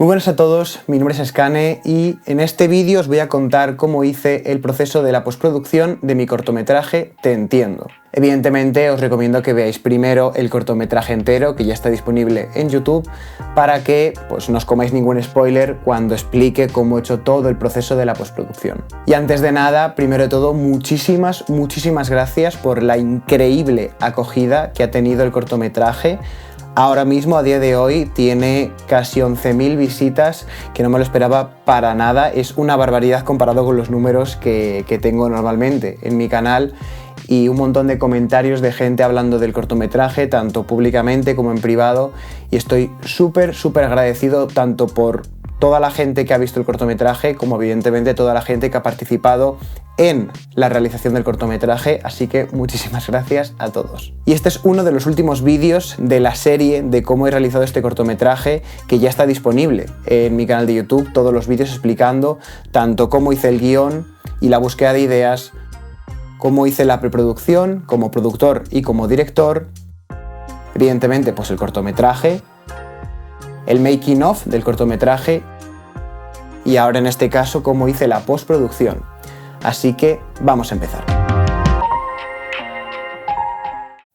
Muy buenas a todos, mi nombre es Skane y en este vídeo os voy a contar cómo hice el proceso de la postproducción de mi cortometraje Te Entiendo. Evidentemente os recomiendo que veáis primero el cortometraje entero, que ya está disponible en YouTube, para que no os comáis ningún spoiler cuando explique cómo he hecho todo el proceso de la postproducción. Y antes de nada, primero de todo, muchísimas gracias por la increíble acogida que ha tenido el cortometraje. Ahora mismo, a día de hoy, tiene casi 11.000 visitas, que no me lo esperaba para nada. Es una barbaridad comparado con los números que tengo normalmente en mi canal, y un montón de comentarios de gente hablando del cortometraje, tanto públicamente como en privado, y estoy súper agradecido tanto por toda la gente que ha visto el cortometraje, como evidentemente toda la gente que ha participado en la realización del cortometraje, así que muchísimas gracias a todos. Y este es uno de los últimos vídeos de la serie de cómo he realizado este cortometraje, que ya está disponible en mi canal de YouTube, todos los vídeos explicando tanto cómo hice el guión y la búsqueda de ideas, cómo hice la preproducción como productor y como director, evidentemente el cortometraje, el making of del cortometraje y ahora en este caso cómo hice la postproducción. Así que vamos a empezar.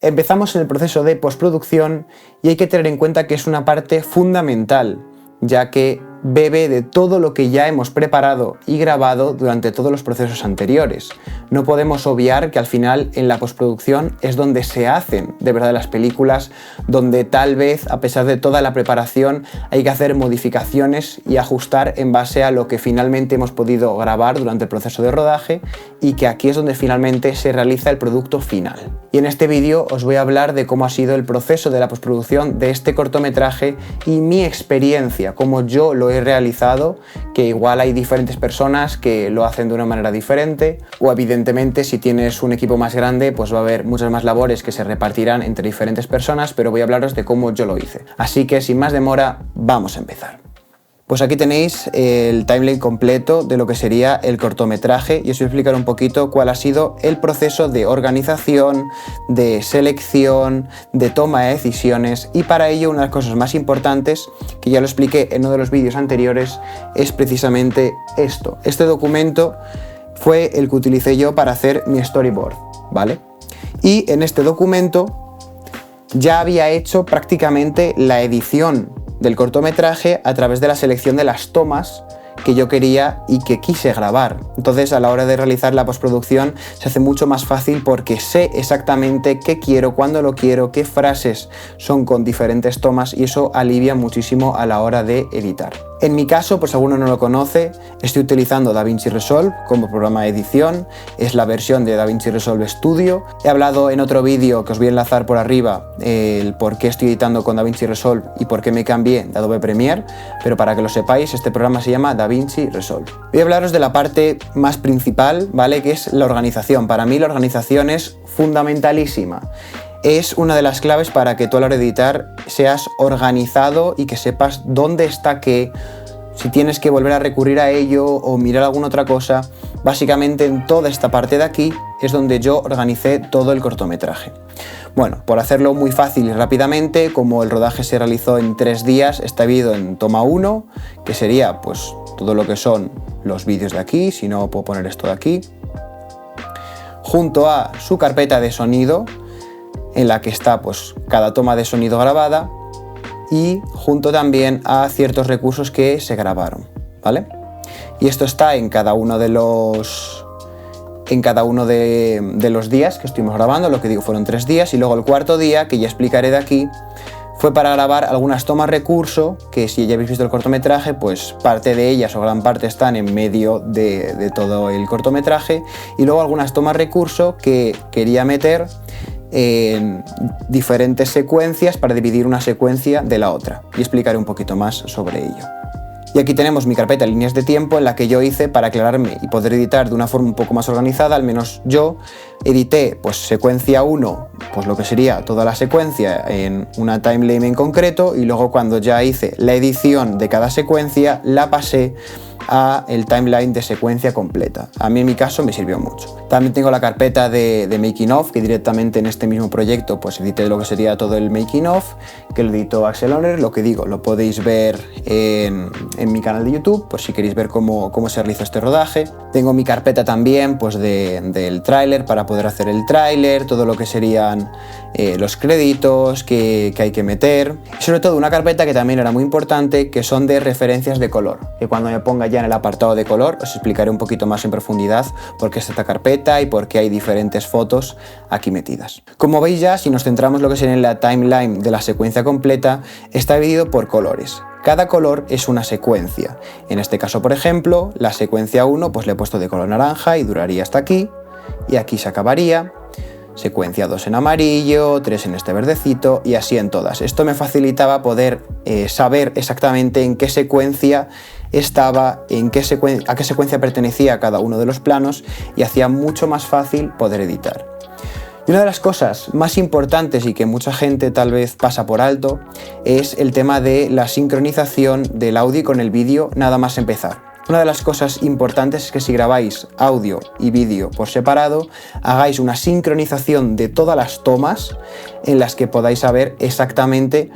Empezamos en el proceso de postproducción y hay que tener en cuenta que es una parte fundamental, ya que bebe de todo lo que ya hemos preparado y grabado durante todos los procesos anteriores. No podemos obviar que al final en la postproducción es donde se hacen de verdad las películas, donde tal vez a pesar de toda la preparación hay que hacer modificaciones y ajustar en base a lo que finalmente hemos podido grabar durante el proceso de rodaje, y que aquí es donde finalmente se realiza el producto final. Y en este vídeo os voy a hablar de cómo ha sido el proceso de la postproducción de este cortometraje y mi experiencia, cómo yo lo he realizado, que igual hay diferentes personas que lo hacen de una manera diferente, o evidentemente si tienes un equipo más grande va a haber muchas más labores que se repartirán entre diferentes personas, pero voy a hablaros de cómo yo lo hice. Así que sin más demora, vamos a empezar. Pues aquí tenéis el timeline completo de lo que sería el cortometraje y os voy a explicar un poquito cuál ha sido el proceso de organización, de selección, de toma de decisiones, y para ello una de las cosas más importantes, que ya lo expliqué en uno de los vídeos anteriores, es precisamente esto. Este documento fue el que utilicé yo para hacer mi storyboard, ¿vale? Y en este documento ya había hecho prácticamente la edición del cortometraje a través de la selección de las tomas que yo quería y que quise grabar. Entonces, a la hora de realizar la postproducción se hace mucho más fácil porque sé exactamente qué quiero, cuándo lo quiero, qué frases son con diferentes tomas, y eso alivia muchísimo a la hora de editar. En mi caso, por si alguno no lo conoce, estoy utilizando DaVinci Resolve como programa de edición. Es la versión de DaVinci Resolve Studio. He hablado en otro vídeo que os voy a enlazar por arriba el por qué estoy editando con DaVinci Resolve y por qué me cambié de Adobe Premiere, pero para que lo sepáis, este programa se llama DaVinci Resolve. Voy a hablaros de la parte más principal, ¿vale? Que es la organización. Para mí la organización es fundamentalísima. Es una de las claves para que tú a la hora de editar seas organizado y que sepas dónde está qué, si tienes que volver a recurrir a ello o mirar alguna otra cosa. Básicamente en toda esta parte de aquí es donde yo organicé todo el cortometraje. Bueno, por hacerlo muy fácil y rápidamente, como el rodaje se realizó en 3 días, está dividido en toma 1, que sería todo lo que son los vídeos de aquí, si no puedo poner esto de aquí, junto a su carpeta de sonido, en la que está cada toma de sonido grabada, y junto también a ciertos recursos que se grabaron, ¿vale? Y esto está en cada uno de los días que estuvimos grabando. Lo que digo, fueron 3 días, y luego el cuarto día, que ya explicaré de aquí, fue para grabar algunas tomas recurso, que si ya habéis visto el cortometraje, parte de ellas o gran parte están en medio de todo el cortometraje, y luego algunas tomas recurso que quería meter en diferentes secuencias para dividir una secuencia de la otra, y explicaré un poquito más sobre ello. Y aquí tenemos mi carpeta de líneas de tiempo, en la que yo hice, para aclararme y poder editar de una forma un poco más organizada, al menos yo edité secuencia 1, lo que sería toda la secuencia en una timeline en concreto, y luego cuando ya hice la edición de cada secuencia la pasé a el timeline de secuencia completa. A mí en mi caso me sirvió mucho. También tengo la carpeta de making of, que directamente en este mismo proyecto pues edité lo que sería todo el making of, que lo editó Axel Honor. Lo que digo, lo podéis ver en mi canal de YouTube, pues si queréis ver cómo se realizó este rodaje. Tengo mi carpeta también pues del tráiler para poder hacer el tráiler, todo lo que serían los créditos que hay que meter. Y sobre todo una carpeta que también era muy importante, que son de referencias de color, que cuando me ponga ya en el apartado de color os explicaré un poquito más en profundidad por qué es esta carpeta y por qué hay diferentes fotos aquí metidas. Como veis ya, si nos centramos lo que sería en la timeline de la secuencia completa, está dividido por colores. Cada color es una secuencia. En este caso, por ejemplo, la secuencia 1 pues le he puesto de color naranja y duraría hasta aquí, y aquí se acabaría. Secuencia 2 en amarillo, 3 en este verdecito y así en todas. Esto me facilitaba poder saber exactamente en qué secuencia estaba, a qué secuencia pertenecía cada uno de los planos, y hacía mucho más fácil poder editar. Y una de las cosas más importantes y que mucha gente tal vez pasa por alto es el tema de la sincronización del audio con el vídeo nada más empezar. Una de las cosas importantes es que si grabáis audio y vídeo por separado, hagáis una sincronización de todas las tomas en las que podáis saber exactamente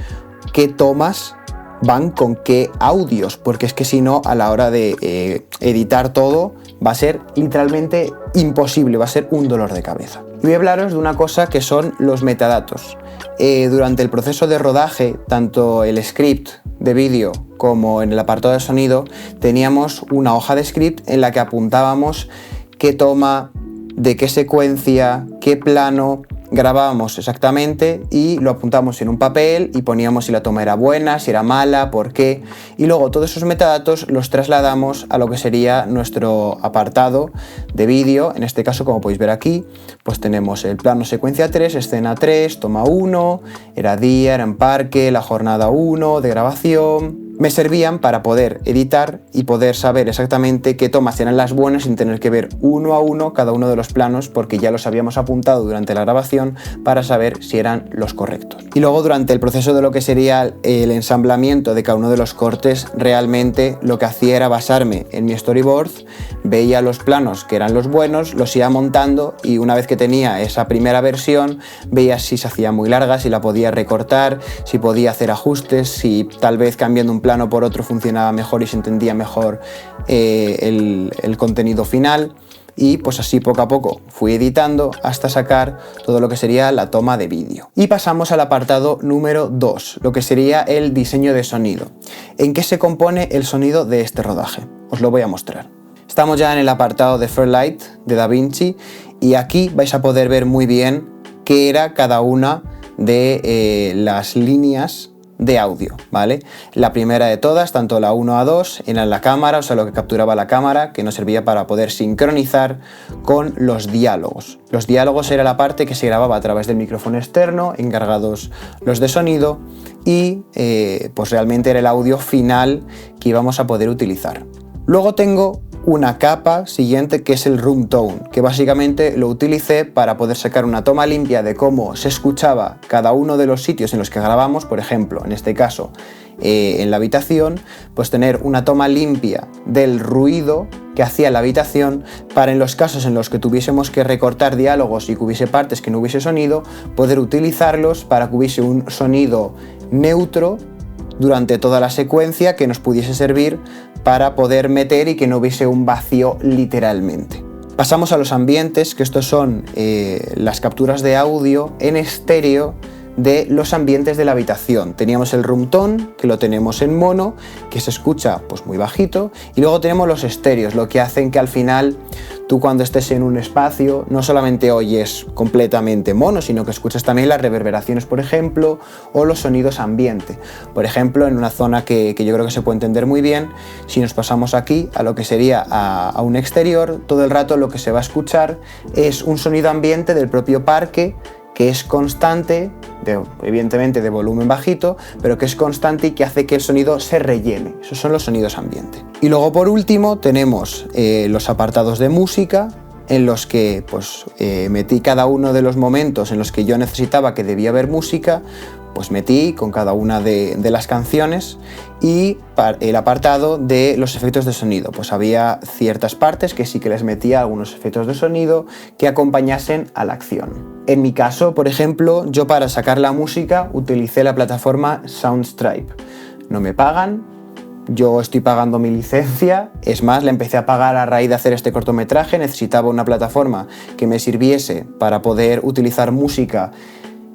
qué tomas van con qué audios, porque es que si no, a la hora de editar todo va a ser literalmente imposible, va a ser un dolor de cabeza. Y voy a hablaros de una cosa que son los metadatos. Durante el proceso de rodaje, tanto el script de vídeo como en el apartado de sonido, teníamos una hoja de script en la que apuntábamos qué toma, de qué secuencia, qué plano grabábamos exactamente, y lo apuntamos en un papel y poníamos si la toma era buena, si era mala, por qué, y luego todos esos metadatos los trasladamos a lo que sería nuestro apartado de vídeo. En este caso, como podéis ver aquí, pues tenemos el plano secuencia 3, escena 3, toma 1, era día, era en parque, la jornada 1 de grabación. Me servían para poder editar y poder saber exactamente qué tomas eran las buenas sin tener que ver uno a uno cada uno de los planos, porque ya los habíamos apuntado durante la grabación para saber si eran los correctos. Y luego durante el proceso de lo que sería el ensamblamiento de cada uno de los cortes, realmente lo que hacía era basarme en mi storyboard, veía los planos que eran los buenos, los iba montando, y una vez que tenía esa primera versión veía si se hacía muy larga, si la podía recortar, si podía hacer ajustes, si tal vez cambiando un plano por otro funcionaba mejor y se entendía mejor el contenido final. Y pues así poco a poco fui editando hasta sacar todo lo que sería la toma de vídeo. Y pasamos al apartado número 2, lo que sería el diseño de sonido. ¿En qué se compone el sonido de este rodaje? Os lo voy a mostrar. Estamos ya en el apartado de Fairlight de DaVinci, y aquí vais a poder ver muy bien qué era cada una de las líneas de audio, ¿vale? La primera de todas, tanto la 1 a 2, era la cámara, o sea, lo que capturaba la cámara, que nos servía para poder sincronizar con los diálogos. Los diálogos era la parte que se grababa a través del micrófono externo, encargados los de sonido, y pues realmente era el audio final que íbamos a poder utilizar. Luego tengo una capa siguiente, que es el room tone, que básicamente lo utilicé para poder sacar una toma limpia de cómo se escuchaba cada uno de los sitios en los que grabamos. Por ejemplo, en este caso en la habitación, pues tener una toma limpia del ruido que hacía la habitación, para en los casos en los que tuviésemos que recortar diálogos y que hubiese partes que no hubiese sonido, poder utilizarlos para que hubiese un sonido neutro durante toda la secuencia que nos pudiese servir para poder meter y que no hubiese un vacío literalmente. Pasamos a los ambientes, que estos son las capturas de audio en estéreo de los ambientes de la habitación. Teníamos el room tone, que lo tenemos en mono, que se escucha pues muy bajito, y luego tenemos los estéreos, lo que hacen que al final tú, cuando estés en un espacio, no solamente oyes completamente mono, sino que escuchas también las reverberaciones, por ejemplo, o los sonidos ambiente. Por ejemplo, en una zona que yo creo que se puede entender muy bien, si nos pasamos aquí a lo que sería a un exterior, todo el rato lo que se va a escuchar es un sonido ambiente del propio parque, que es constante, evidentemente de volumen bajito, pero que es constante y que hace que el sonido se rellene. Esos son los sonidos ambiente. Y luego, por último, tenemos los apartados de música, en los que pues, metí cada uno de los momentos en los que yo necesitaba que debía haber música, pues metí con cada una de las canciones y el apartado de los efectos de sonido. Pues había ciertas partes que sí que les metía algunos efectos de sonido que acompañasen a la acción. En mi caso, por ejemplo, yo para sacar la música utilicé la plataforma Soundstripe. No me pagan, yo estoy pagando mi licencia, es más, la empecé a pagar a raíz de hacer este cortometraje, necesitaba una plataforma que me sirviese para poder utilizar música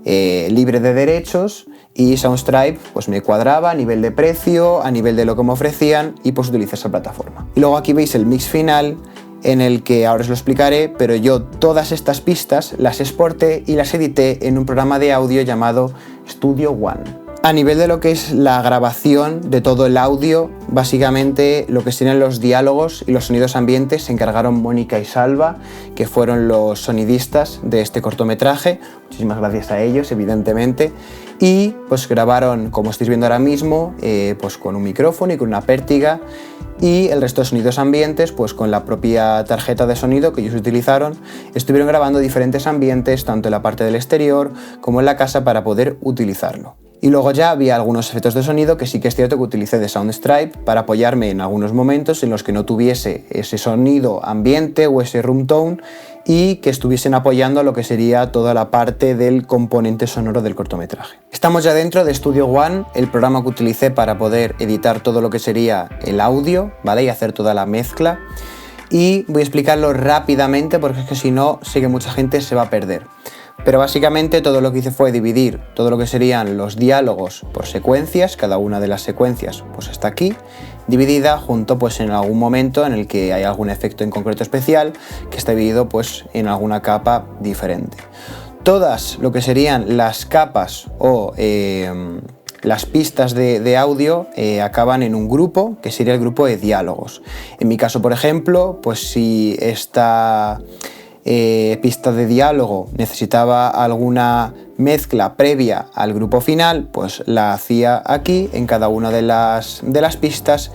libre de derechos, y Soundstripe pues me cuadraba a nivel de precio, a nivel de lo que me ofrecían, y pues utilicé esa plataforma. Y luego aquí veis el mix final, en el que ahora os lo explicaré, pero yo todas estas pistas las exporté y las edité en un programa de audio llamado Studio One. A nivel de lo que es la grabación de todo el audio, básicamente lo que serían los diálogos y los sonidos ambientes se encargaron Mónica y Salva, que fueron los sonidistas de este cortometraje. Muchísimas gracias a ellos, evidentemente. Y pues grabaron, como estáis viendo ahora mismo, pues con un micrófono y con una pértiga, y el resto de sonidos ambientes, pues con la propia tarjeta de sonido que ellos utilizaron, estuvieron grabando diferentes ambientes, tanto en la parte del exterior como en la casa, para poder utilizarlo. Y luego ya había algunos efectos de sonido que sí que es cierto que utilicé de Soundstripe para apoyarme en algunos momentos en los que no tuviese ese sonido ambiente o ese room tone, y que estuviesen apoyando lo que sería toda la parte del componente sonoro del cortometraje. Estamos ya dentro de Studio One, el programa que utilicé para poder editar todo lo que sería el audio, ¿vale? Y hacer toda la mezcla. Y voy a explicarlo rápidamente porque es que si no, sé que mucha gente se va a perder. Pero básicamente todo lo que hice fue dividir todo lo que serían los diálogos por secuencias. Cada una de las secuencias pues está aquí, dividida junto pues en algún momento en el que hay algún efecto en concreto especial que está dividido pues en alguna capa diferente. Todas lo que serían las capas o las pistas de audio acaban en un grupo que sería el grupo de diálogos. En mi caso, por ejemplo, pues si esta pista de diálogo necesitaba alguna mezcla previa al grupo final, pues la hacía aquí en cada una de las pistas,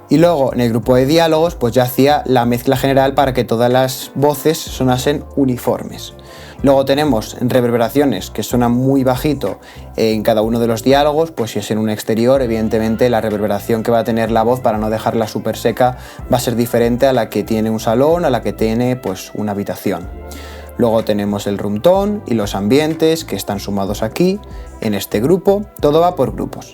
y luego en el grupo de diálogos pues ya hacía la mezcla general para que todas las voces sonasen uniformes. Luego tenemos reverberaciones que suenan muy bajito en cada uno de los diálogos, pues si es en un exterior, evidentemente la reverberación que va a tener la voz para no dejarla súper seca va a ser diferente a la que tiene un salón, a la que tiene pues una habitación. Luego tenemos el room tone y los ambientes que están sumados aquí en este grupo, todo va por grupos.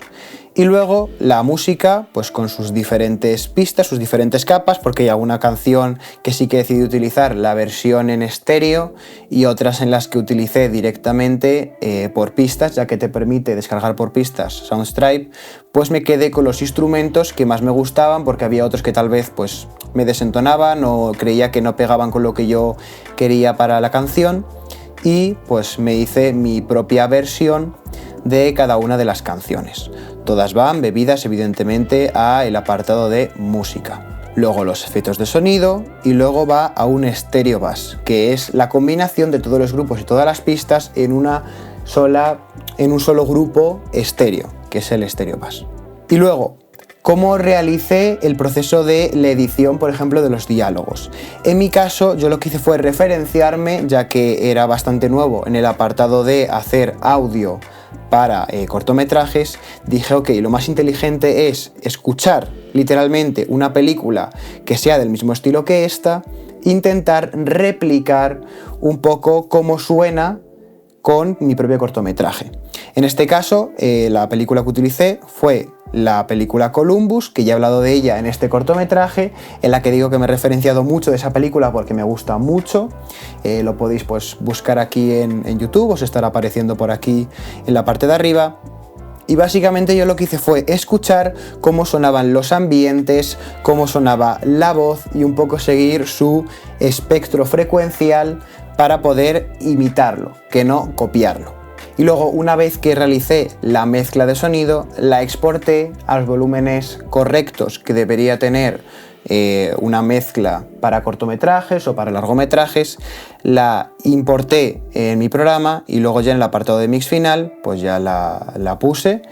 Y luego la música, pues con sus diferentes pistas, sus diferentes capas, porque hay alguna canción que sí que decidí utilizar la versión en estéreo y otras en las que utilicé directamente por pistas, ya que te permite descargar por pistas Soundstripe. Pues me quedé con los instrumentos que más me gustaban, porque había otros que tal vez pues me desentonaban o creía que no pegaban con lo que yo quería para la canción, y pues me hice mi propia versión de cada una de las canciones. Todas van bebidas evidentemente a el apartado de música. Luego los efectos de sonido, y luego va a un stereo bus, que es la combinación de todos los grupos y todas las pistas en un solo grupo estéreo, que es el stereo bus. Y luego, ¿cómo realicé el proceso de la edición, por ejemplo, de los diálogos? En mi caso, yo lo que hice fue referenciarme, ya que era bastante nuevo en el apartado de hacer audio para cortometrajes. Dije, ok, lo más inteligente es escuchar literalmente una película que sea del mismo estilo que esta, intentar replicar un poco cómo suena con mi propio cortometraje. En este caso, la película que utilicé fue la película Columbus, que ya he hablado de ella en este cortometraje, en la que digo que me he referenciado mucho de esa película porque me gusta mucho. Lo podéis pues buscar aquí en YouTube, os estará apareciendo por aquí en la parte de arriba. Y básicamente yo lo que hice fue escuchar cómo sonaban los ambientes, cómo sonaba la voz, y un poco seguir su espectro frecuencial para poder imitarlo, que no copiarlo. Y luego, una vez que realicé la mezcla de sonido, la exporté a los volúmenes correctos que debería tener una mezcla para cortometrajes o para largometrajes. La importé en mi programa y luego ya en el apartado de mix final pues ya la puse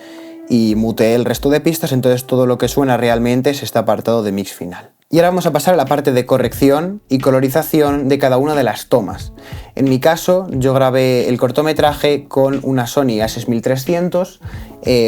y muteé el resto de pistas, entonces todo lo que suena realmente es este apartado de mix final. Y ahora vamos a pasar a la parte de corrección y colorización de cada una de las tomas. En mi caso, yo grabé el cortometraje con una Sony a6300.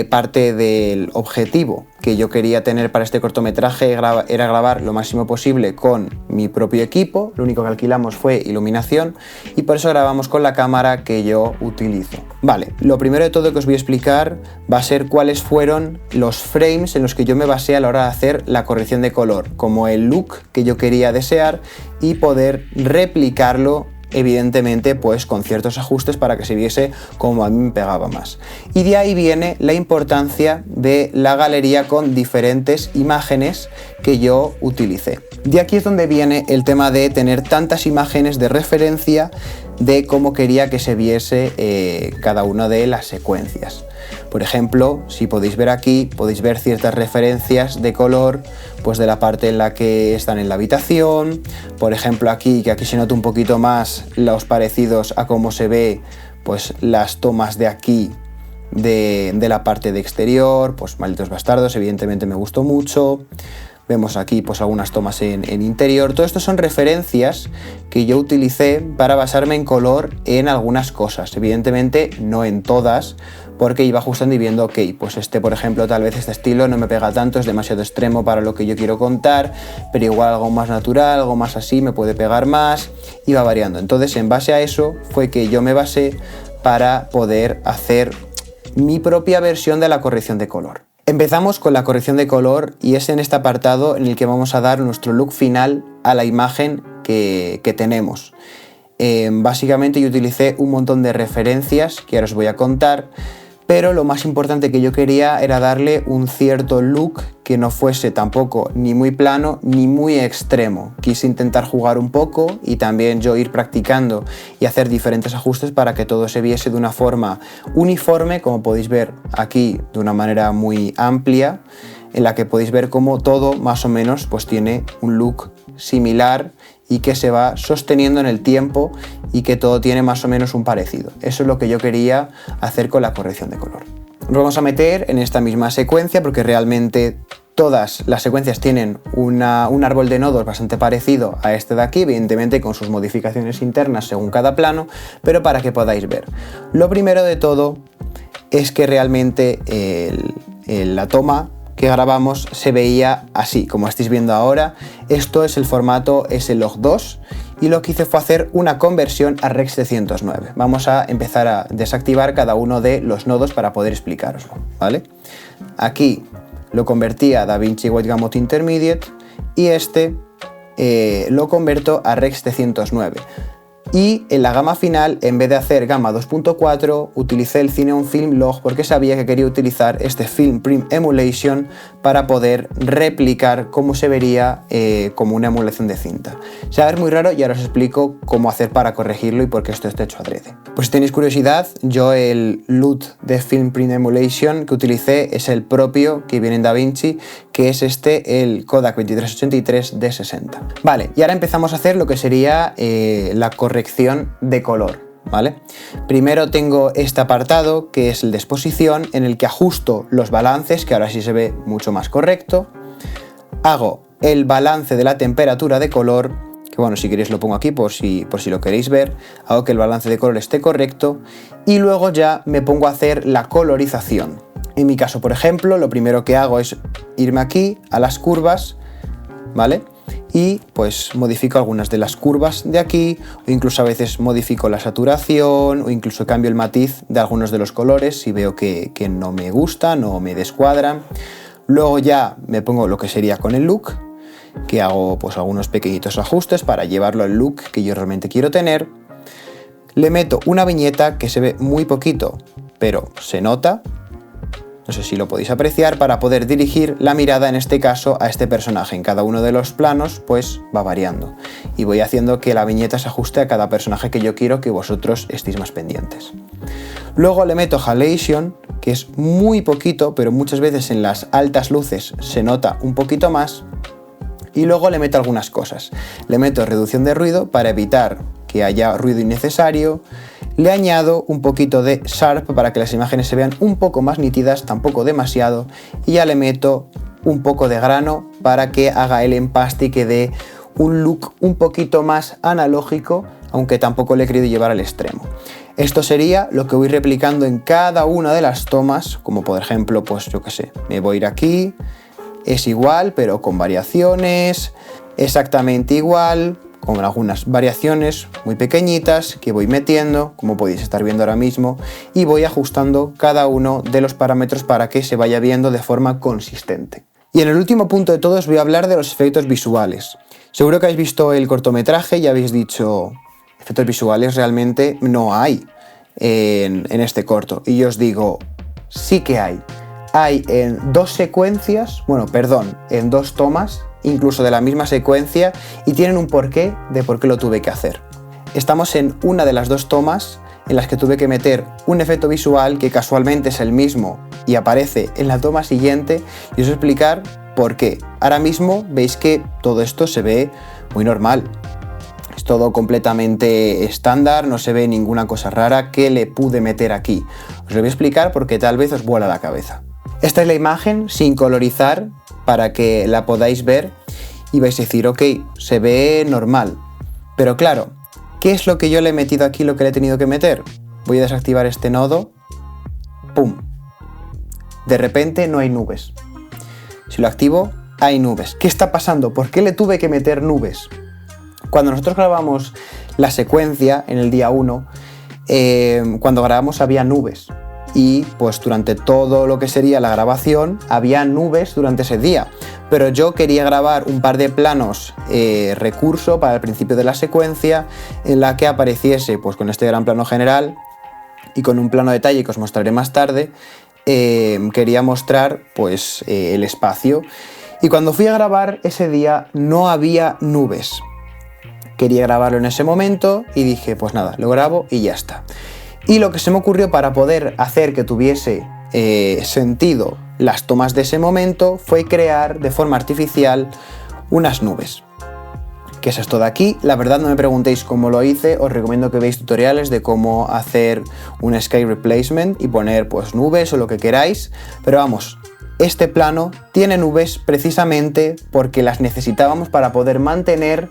Parte del objetivo que yo quería tener para este cortometraje era grabar lo máximo posible con mi propio equipo. Lo único que alquilamos fue iluminación y por eso grabamos con la cámara que yo utilizo. Vale, lo primero de todo que os voy a explicar va a ser cuáles fueron los frames en los que yo me basé a la hora de hacer la corrección de color, como el look que yo quería desear y poder replicarlo evidentemente pues con ciertos ajustes para que se viese como a mí me pegaba más. Y de ahí viene la importancia de la galería con diferentes imágenes que yo utilicé. De aquí es donde viene el tema de tener tantas imágenes de referencia de cómo quería que se viese cada una de las secuencias. Por ejemplo, si podéis ver aquí, podéis ver ciertas referencias de color, pues de la parte en la que están en la habitación. Por ejemplo aquí, que aquí se nota un poquito más los parecidos a cómo se ve pues las tomas de aquí de la parte de exterior, pues Malditos Bastardos, evidentemente me gustó mucho. Vemos aquí pues algunas tomas en interior. Todo esto son referencias que yo utilicé para basarme en color en algunas cosas. Evidentemente no en todas, porque iba ajustando y viendo, ok, pues por ejemplo, tal vez este estilo no me pega tanto, es demasiado extremo para lo que yo quiero contar, pero igual algo más natural, algo más así me puede pegar más, iba variando. Entonces, en base a eso fue que yo me basé para poder hacer mi propia versión de la corrección de color. Empezamos con la corrección de color y es en este apartado en el que vamos a dar nuestro look final a la imagen que tenemos. Básicamente yo utilicé un montón de referencias que ahora os voy a contar, pero lo más importante que yo quería era darle un cierto look que no fuese tampoco ni muy plano ni muy extremo. Quise intentar jugar un poco y también yo ir practicando y hacer diferentes ajustes para que todo se viese de una forma uniforme, como podéis ver aquí de una manera muy amplia, en la que podéis ver cómo todo más o menos pues tiene un look similar y que se va sosteniendo en el tiempo y que todo tiene más o menos un parecido. Eso es lo que yo quería hacer con la corrección de color. Nos vamos a meter en esta misma secuencia porque realmente todas las secuencias tienen un árbol de nodos bastante parecido a este de aquí, evidentemente con sus modificaciones internas según cada plano, pero para que podáis ver. Lo primero de todo es que realmente la toma que grabamos se veía así, como estáis viendo ahora. Esto es el formato S-Log2 y lo que hice fue hacer una conversión a Rec. 709. Vamos a empezar a desactivar cada uno de los nodos para poder explicaroslo, ¿vale? Aquí lo convertí a DaVinci Wide Gamut Intermediate y lo converto a Rec. 709. Y en la gama final, en vez de hacer gama 2.4, utilicé el Cineon Film Log porque sabía que quería utilizar este Film Print Emulation para poder replicar cómo se vería como una emulación de cinta. Se va a ver muy raro y ahora os explico cómo hacer para corregirlo y por qué esto está hecho adrede. Pues si tenéis curiosidad, yo el LUT de Film Print Emulation que utilicé es el propio que viene en DaVinci, que es el Kodak 2383 D60. Vale, y ahora empezamos a hacer lo que sería la corrección de color, ¿vale? Primero tengo este apartado que es el de exposición, en el que ajusto los balances, que ahora sí se ve mucho más correcto. Hago el balance de la temperatura de color, que bueno, si queréis lo pongo aquí por si lo queréis ver. Hago que el balance de color esté correcto y luego ya me pongo a hacer la colorización. En mi caso, por ejemplo, lo primero que hago es irme aquí a las curvas, ¿vale? Y pues modifico algunas de las curvas de aquí, o incluso a veces modifico la saturación, o incluso cambio el matiz de algunos de los colores si veo que no me gustan o me descuadran. Luego ya me pongo lo que sería con el look, que hago pues algunos pequeñitos ajustes para llevarlo al look que yo realmente quiero tener. Le meto una viñeta que se ve muy poquito, pero se nota. No sé si lo podéis apreciar, para poder dirigir la mirada, en este caso, a este personaje. En cada uno de los planos, pues va variando. Y voy haciendo que la viñeta se ajuste a cada personaje que yo quiero que vosotros estéis más pendientes. Luego le meto halation, que es muy poquito, pero muchas veces en las altas luces se nota un poquito más. Y luego le meto algunas cosas. Le meto reducción de ruido para evitar que haya ruido innecesario. Le añado un poquito de Sharp para que las imágenes se vean un poco más nítidas, tampoco demasiado, y ya le meto un poco de grano para que haga el empaste y que dé un look un poquito más analógico aunque tampoco le he querido llevar al extremo. Esto sería lo que voy replicando en cada una de las tomas, como por ejemplo, pues yo qué sé, me voy a ir aquí, es igual pero con variaciones, exactamente igual, con algunas variaciones muy pequeñitas que voy metiendo, como podéis estar viendo ahora mismo, y voy ajustando cada uno de los parámetros para que se vaya viendo de forma consistente. Y en el último punto de todo os voy a hablar de los efectos visuales. Seguro que habéis visto el cortometraje y habéis dicho, efectos visuales realmente no hay en este corto. Y yo os digo, sí que hay. Hay en dos secuencias, en dos tomas, incluso de la misma secuencia, y tienen un porqué de por qué lo tuve que hacer. Estamos en una de las dos tomas en las que tuve que meter un efecto visual que casualmente es el mismo y aparece en la toma siguiente, y os voy a explicar por qué. Ahora mismo veis que todo esto se ve muy normal. Es todo completamente estándar, no se ve ninguna cosa rara que le pude meter aquí. Os lo voy a explicar porque tal vez os vuela la cabeza. Esta es la imagen sin colorizar para que la podáis ver y vais a decir, ok, se ve normal. Pero claro, ¿qué es lo que yo le he metido aquí, lo que le he tenido que meter? Voy a desactivar este nodo. ¡Pum! De repente no hay nubes. Si lo activo, hay nubes. ¿Qué está pasando? ¿Por qué le tuve que meter nubes? Cuando nosotros grabamos la secuencia en el día 1, cuando grabamos había nubes. Y pues durante todo lo que sería la grabación había nubes durante ese día. Pero yo quería grabar un par de planos recurso para el principio de la secuencia en la que apareciese pues con este gran plano general y con un plano detalle que os mostraré más tarde. Quería mostrar pues el espacio. Y cuando fui a grabar ese día no había nubes. Quería grabarlo en ese momento y dije, pues nada, lo grabo y ya está. Y lo que se me ocurrió para poder hacer que tuviese sentido las tomas de ese momento fue crear de forma artificial unas nubes. ¿Qué es esto de aquí? La verdad no me preguntéis cómo lo hice, os recomiendo que veáis tutoriales de cómo hacer un sky replacement y poner pues nubes o lo que queráis, pero vamos, este plano tiene nubes precisamente porque las necesitábamos para poder mantener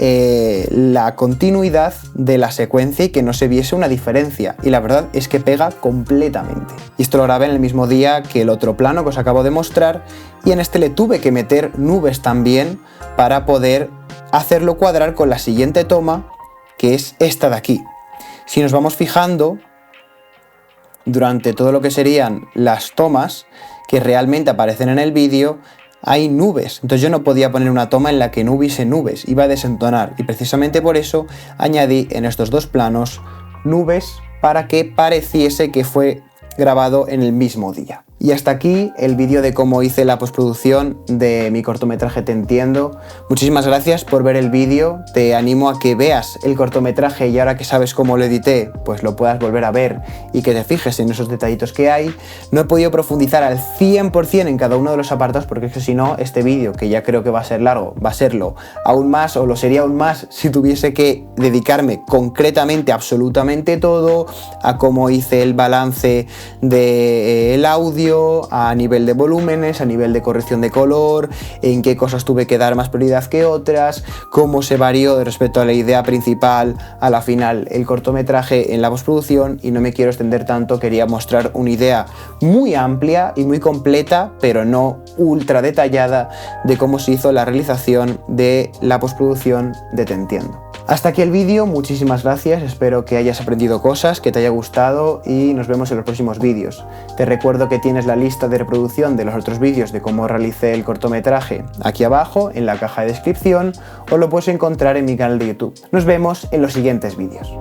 la continuidad de la secuencia y que no se viese una diferencia, y la verdad es que pega completamente. Y esto lo grabé en el mismo día que el otro plano que os acabo de mostrar, y en este le tuve que meter nubes también para poder hacerlo cuadrar con la siguiente toma, que es esta de aquí. Si nos vamos fijando durante todo lo que serían las tomas que realmente aparecen en el vídeo, hay nubes, entonces yo no podía poner una toma en la que no hubiese nubes, iba a desentonar, y precisamente por eso añadí en estos dos planos nubes para que pareciese que fue grabado en el mismo día. Y hasta aquí el vídeo de cómo hice la postproducción de mi cortometraje Te Entiendo. Muchísimas gracias por ver el vídeo, te animo a que veas el cortometraje y ahora que sabes cómo lo edité, pues lo puedas volver a ver y que te fijes en esos detallitos que hay. No he podido profundizar al 100% en cada uno de los apartados porque es que si no, este vídeo, que ya creo que va a ser largo, va a serlo aún más, o lo sería aún más si tuviese que dedicarme concretamente absolutamente todo a cómo hice el balance del audio, a nivel de volúmenes, a nivel de corrección de color, en qué cosas tuve que dar más prioridad que otras, cómo se varió respecto a la idea principal a la final el cortometraje en la postproducción, y no me quiero extender tanto, quería mostrar una idea muy amplia y muy completa, pero no ultra detallada, de cómo se hizo la realización de la postproducción de Te Entiendo. Hasta aquí el vídeo, muchísimas gracias, espero que hayas aprendido cosas, que te haya gustado y nos vemos en los próximos vídeos. Te recuerdo que tienes la lista de reproducción de los otros vídeos de cómo realicé el cortometraje aquí abajo en la caja de descripción, o lo puedes encontrar en mi canal de YouTube. Nos vemos en los siguientes vídeos.